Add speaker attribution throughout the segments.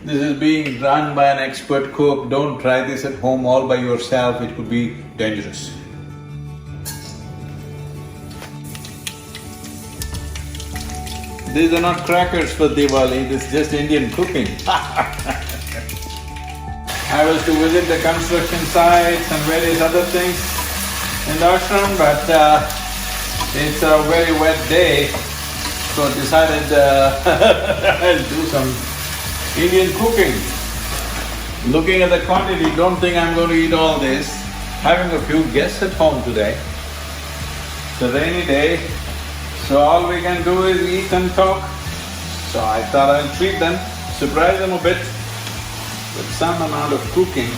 Speaker 1: This is being done by an expert cook. Don't try this at home all by yourself, it could be dangerous. These are not crackers for Diwali, this is just Indian cooking. I was to visit the construction sites and various other things in the ashram, but it's a very wet day, so decided I'll do some Indian cooking. Looking at the quantity, don't think I'm going to eat all this. Having a few guests at home today. It's a rainy day, so all we can do is eat and talk. So I thought I'll treat them, surprise them a bit with some amount of cooking.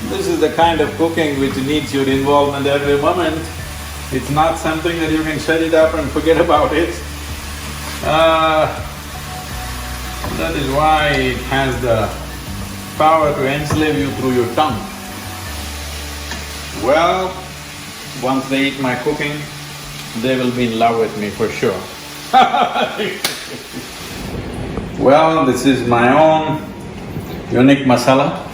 Speaker 1: This is the kind of cooking which needs your involvement every moment. It's not something that you can set it up and forget about it. That is why it has the power to enslave you through your tongue. Well, once they eat my cooking, they will be in love with me for sure. Well, this is my own unique masala.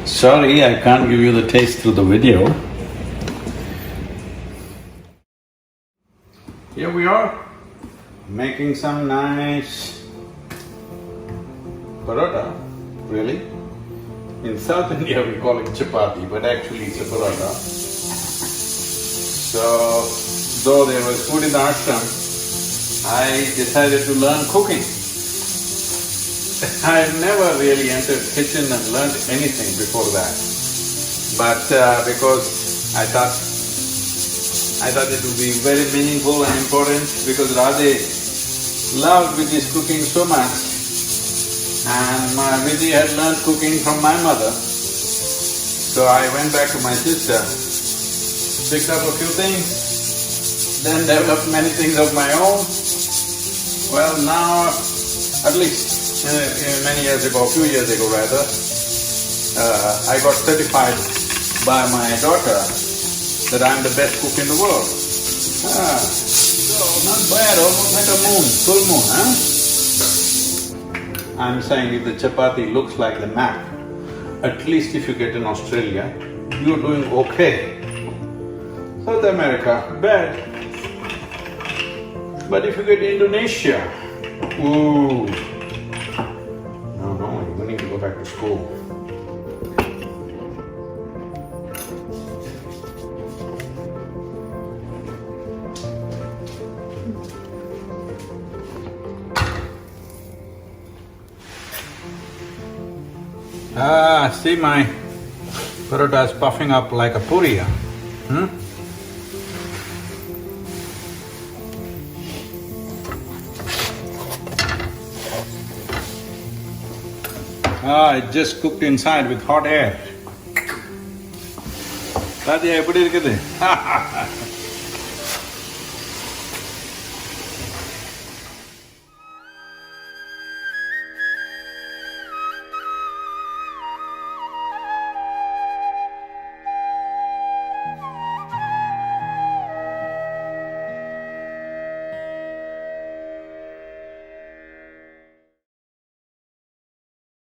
Speaker 1: Sorry, I can't give you the taste through the video. Here we are, making some nice parota, really. In South India we call it chapati, but actually it's a parota. So, though there was food in the ashram, I decided to learn cooking. I never really entered kitchen and learned anything before that. But because I thought it would be very meaningful and important because Radhe loved Vidhi's cooking so much and Vidhi had learned cooking from my mother. So I went back to my sister, picked up a few things, then developed many things of my own. Well, now, at least many years ago, a few years ago rather, I got certified by my daughter that I'm the best cook in the world. So not bad, almost like a moon, full moon, huh? I'm saying if the chapati looks like the map, at least if you get in Australia, you're doing okay. South America, bad. But if you get Indonesia, ooh, no, you need to go back to school. See my parota is puffing up like a puri, hmm? It just cooked inside with hot air. Radhe, eppadi irukudhu?